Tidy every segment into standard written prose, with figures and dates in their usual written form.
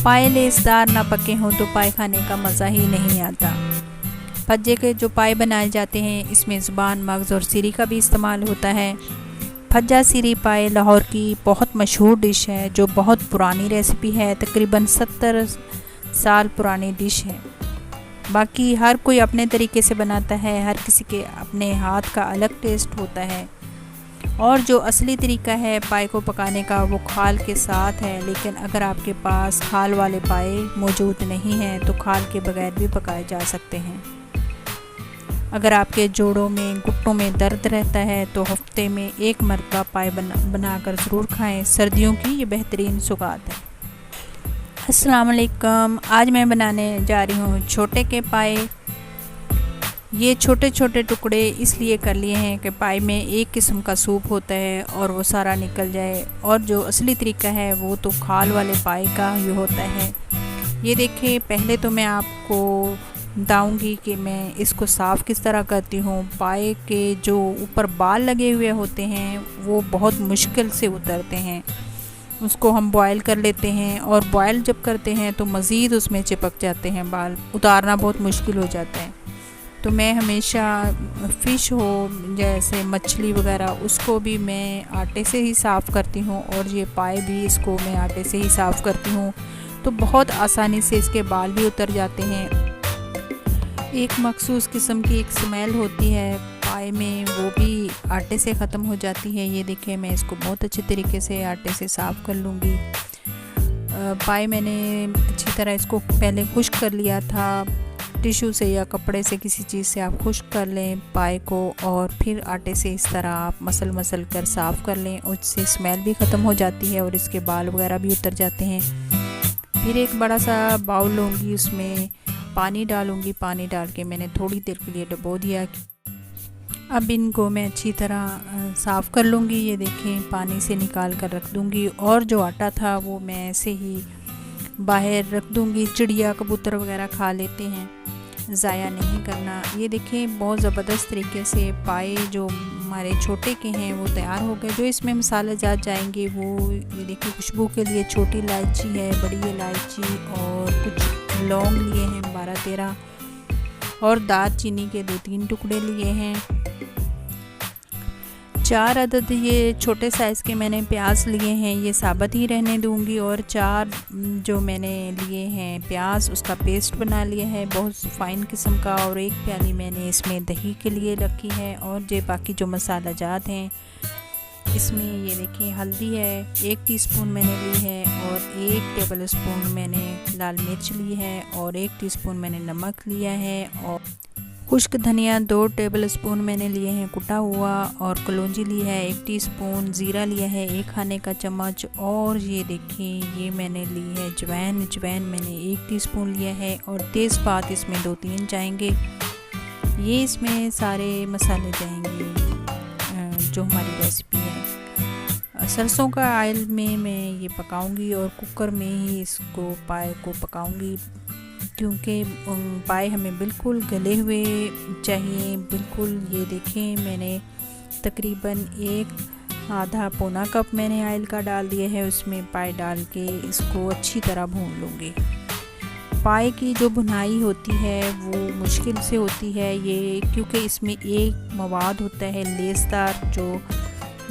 पाए लेसदार ना पके हों तो पाए खाने का मज़ा ही नहीं आता। भज्जे के जो पाए बनाए जाते हैं इसमें ज़ुबान, मगज़ और सिरी का भी इस्तेमाल होता है। भज्जा सिरी पाए लाहौर की बहुत मशहूर डिश है जो बहुत पुरानी रेसिपी है, तकरीबन 70 साल पुरानी डिश है। बाकी हर कोई अपने तरीके से बनाता है, हर किसी के अपने हाथ का अलग टेस्ट होता है। और जो असली तरीका है पाए को पकाने का वो खाल के साथ है, लेकिन अगर आपके पास खाल वाले पाए मौजूद नहीं हैं तो खाल के बगैर भी पकाए जा सकते हैं। अगर आपके जोड़ों में, घुटनों में दर्द रहता है तो हफ्ते में एक मरतबा पाए बनाकर ज़रूर खाएं। सर्दियों की ये बेहतरीन सौगात है। अस्सलाम वालेकुम। आज मैं बनाने जा रही हूँ छोटे के पाए। ये छोटे छोटे टुकड़े इसलिए कर लिए हैं कि पाए में एक किस्म का सूप होता है और वो सारा निकल जाए, और जो असली तरीका है वो तो खाल वाले पाए का ही होता है। ये देखिए, पहले तो मैं आपको बताऊंगी कि मैं इसको साफ़ किस तरह करती हूँ। पाए के जो ऊपर बाल लगे हुए होते हैं वो बहुत मुश्किल से उतरते हैं। उसको हम बॉयल कर लेते हैं और बॉयल जब करते हैं तो मज़ीद उसमें चिपक जाते हैं बाल, उतारना बहुत मुश्किल हो जाता है। तो मैं हमेशा फ़िश हो जैसे मछली वगैरह उसको भी मैं आटे से ही साफ़ करती हूँ, और ये पाए भी इसको मैं आटे से ही साफ़ करती हूँ, तो बहुत आसानी से इसके बाल भी उतर जाते हैं। एक मखसूस किस्म की एक स्मेल होती है पाए में, वो भी आटे से ख़त्म हो जाती है। ये देखिए, मैं इसको बहुत अच्छे तरीके से आटे से साफ़ कर लूँगी। पाए मैंने अच्छी तरह इसको पहले खुश्क कर लिया था, टिश्यू से या कपड़े से, किसी चीज़ से आप खुश्क कर लें पाए को, और फिर आटे से इस तरह आप मसल कर साफ़ कर लें। उससे स्मेल भी ख़त्म हो जाती है और इसके बाल वगैरह भी उतर जाते हैं। फिर एक बड़ा सा बाउल लूँगी, उसमें पानी डालूँगी। पानी डाल के मैंने थोड़ी देर के लिए डुबो दिया। अब इनको मैं अच्छी तरह साफ़ कर लूँगी। ये देखें, पानी से निकाल कर रख दूँगी, और जो आटा था वो मैं ऐसे ही बाहर रख दूँगी। चिड़िया कबूतर वगैरह खा लेते हैं, ज़ाया नहीं करना। ये देखें, बहुत ज़बरदस्त तरीके से पाए जो हमारे छोटे के हैं वो तैयार हो गए। जो इसमें मसाले जात जाएंगे वो ये देखिए, खुशबू के लिए छोटी इलायची है, बड़ी इलायची और कुछ लौंग लिए हैं 12-13, और दालचीनी के 2-3 टुकड़े लिए हैं। 4 अदद ये छोटे साइज़ के मैंने प्याज लिए हैं, ये साबुत ही रहने दूंगी। और 4 जो मैंने लिए हैं प्याज, उसका पेस्ट बना लिया है बहुत फ़ाइन किस्म का। और 1 प्याली मैंने इसमें दही के लिए रखी है। और ये बाकी जो मसाला जात हैं इसमें ये देखिए, हल्दी है 1 टीस्पून मैंने ली है, और 1 टेबल स्पून मैंने लाल मिर्च ली है, और 1 टीस्पून मैंने नमक लिया है, और खुश्क धनिया 2 टेबल स्पून मैंने लिए हैं कुटा हुआ, और कलौंजी ली है 1 टीस्पून, ज़ीरा लिया है 1 खाने का चम्मच, और ये देखें ये मैंने ली है जवैन मैंने 1 टीस्पून लिया है, और तेज़पात इसमें 2-3 जाएंगे। ये इसमें सारे मसाले जाएंगे जो हमारी रेसिपी है। सरसों का ऑयल में मैं ये पकाऊंगी, और कुकर में ही इसको पाए को पकाऊंगी, क्योंकि पाए हमें बिल्कुल गले हुए चाहिए, बिल्कुल। ये देखें, मैंने तकरीबन 1 आधा पौना कप मैंने ऑयल का डाल दिया है। उसमें पाए डाल के इसको अच्छी तरह भून लूँगी। पाए की जो भुनाई होती है वो मुश्किल से होती है, ये क्योंकि इसमें एक मवाद होता है लेसदार, जो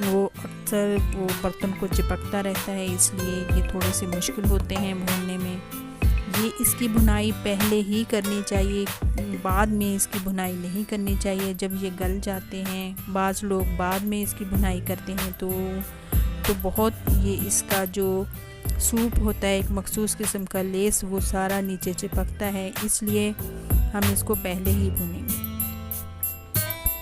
वो अक्सर वो बर्तन को चिपकता रहता है, इसलिए ये थोड़े से मुश्किल होते हैं भूनने में। ये इसकी भुनाई पहले ही करनी चाहिए, बाद में इसकी भुनाई नहीं करनी चाहिए। जब ये गल जाते हैं, बाज़ लोग बाद में इसकी भुनाई करते हैं तो बहुत ये इसका जो सूप होता है एक मखसूस किस्म का लेस, वो सारा नीचे चिपकता है, इसलिए हम इसको पहले ही भुनेंगे।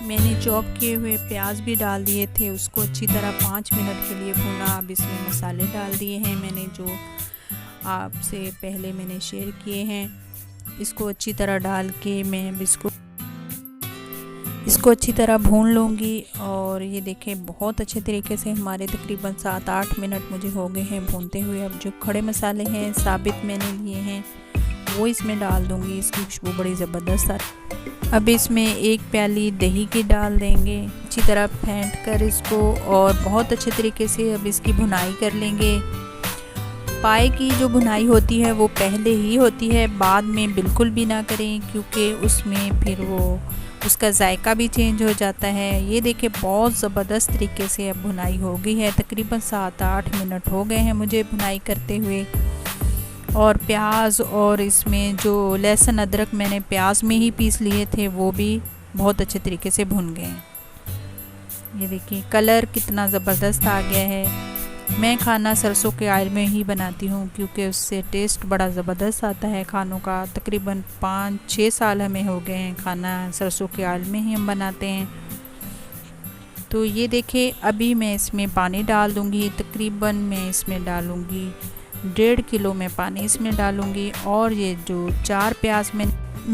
मैंने चॉप किए हुए प्याज भी डाल दिए थे, उसको अच्छी तरह 5 मिनट के लिए भुना। अब इसमें मसाले डाल दिए हैं मैंने, जो आपसे पहले मैंने शेयर किए हैं। इसको अच्छी तरह डाल के मैं इसको अच्छी तरह भून लूँगी। और ये देखें, बहुत अच्छे तरीके से हमारे तकरीबन 7-8 मिनट मुझे हो गए हैं भूनते हुए। अब जो खड़े मसाले हैं साबित मैंने लिए हैं वो इसमें डाल दूँगी, इसकी खुशबू बड़ी ज़बरदस्त आती। अब इसमें 1 प्याली दही की डाल देंगे, अच्छी तरह फेंट कर इसको, और बहुत अच्छे तरीके से अब इसकी भुनाई कर लेंगे। पाए की जो भुनाई होती है वो पहले ही होती है, बाद में बिल्कुल भी ना करें, क्योंकि उसमें फिर वो उसका जायका भी चेंज हो जाता है। ये देखिए बहुत ज़बरदस्त तरीके से अब भुनाई हो गई है। तकरीबन 7-8 मिनट हो गए हैं मुझे भुनाई करते हुए। और प्याज और इसमें जो लहसुन अदरक मैंने प्याज में ही पीस लिए थे वो भी बहुत अच्छे तरीके से भुन गए हैं। ये देखिए कलर कितना ज़बरदस्त आ गया है। मैं खाना सरसों के ऑयल में ही बनाती हूँ, क्योंकि उससे टेस्ट बड़ा ज़बरदस्त आता है खानों का। तकरीबन 5-6 साल हमें हो गए हैं खाना सरसों के ऑयल में ही हम बनाते हैं। तो ये देखिए अभी मैं इसमें पानी डाल दूँगी। तकरीबन मैं इसमें डालूँगी 1.5 किलो में पानी इसमें डालूँगी। और ये जो 4 प्याज में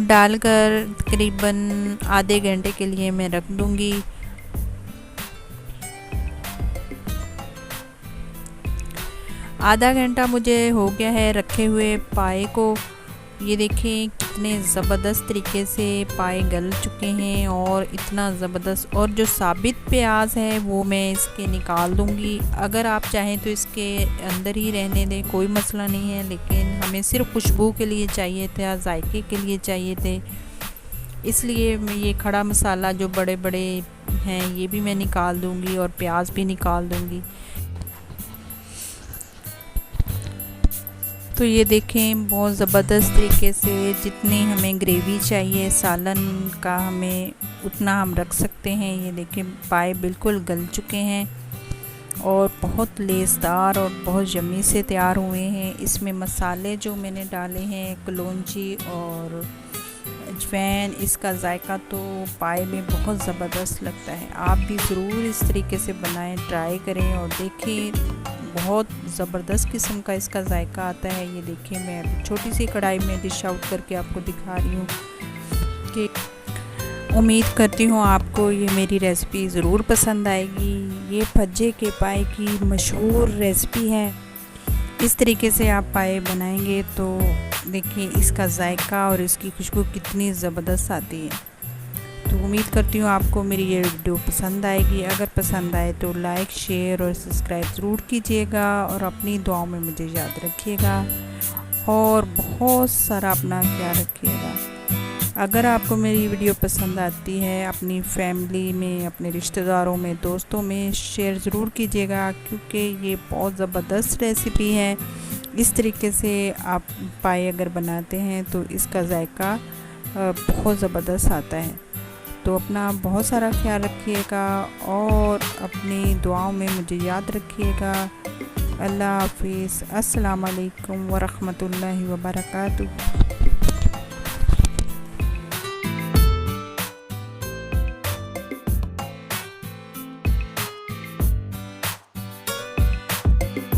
डालकर तकरीबन आधे घंटे के लिए मैं रख दूँगी। आधा घंटा मुझे हो गया है रखे हुए पाए को। ये देखें कितने ज़बरदस्त तरीके से पाए गल चुके हैं और इतना ज़बरदस्त। और जो साबित प्याज है वो मैं इसके निकाल दूंगी। अगर आप चाहें तो इसके अंदर ही रहने दें, कोई मसला नहीं है, लेकिन हमें सिर्फ खुशबू के लिए चाहिए था, जायके के लिए चाहिए थे, इसलिए मैं ये खड़ा मसाला जो बड़े बड़े हैं ये भी मैं निकाल दूंगी और प्याज भी निकाल दूंगी। तो ये देखें बहुत ज़बरदस्त तरीके से जितनी हमें ग्रेवी चाहिए सालन का हमें उतना हम रख सकते हैं। ये देखें पाए बिल्कुल गल चुके हैं और बहुत लेसदार और बहुत यम्मी से तैयार हुए हैं। इसमें मसाले जो मैंने डाले हैं कलौंजी और अजवाइन, इसका जायका तो पाए में बहुत ज़बरदस्त लगता है। आप भी ज़रूर इस तरीके से बनाएं, ट्राई करें और देखें बहुत ज़बरदस्त किस्म का इसका जायका आता है। ये देखिए मैं छोटी सी कढ़ाई में डिश आउट करके आपको दिखा रही हूँ कि उम्मीद करती हूँ आपको ये मेरी रेसिपी ज़रूर पसंद आएगी। ये भज्जे के पाए की मशहूर रेसिपी है। इस तरीके से आप पाए बनाएंगे तो देखिए इसका जायका और इसकी खुशबू कितनी ज़बरदस्त आती है। तो उम्मीद करती हूँ आपको मेरी ये वीडियो पसंद आएगी। अगर पसंद आए तो लाइक, शेयर और सब्सक्राइब ज़रूर कीजिएगा और अपनी दुआओं में मुझे याद रखिएगा और बहुत सारा अपना ख्याल रखिएगा। अगर आपको मेरी वीडियो पसंद आती है अपनी फैमिली में, अपने रिश्तेदारों में, दोस्तों में शेयर ज़रूर कीजिएगा, क्योंकि ये बहुत ज़बरदस्त रेसिपी है। इस तरीके से आप पाए अगर बनाते हैं तो इसका जायका बहुत ज़बरदस्त आता है। तो अपना बहुत सारा ख्याल रखिएगा और अपनी दुआओं में मुझे याद रखिएगा। अल्लाह हाफिज़। अस्सलाम वालेकुम व रहमतुल्लाहि व बरकातुहू।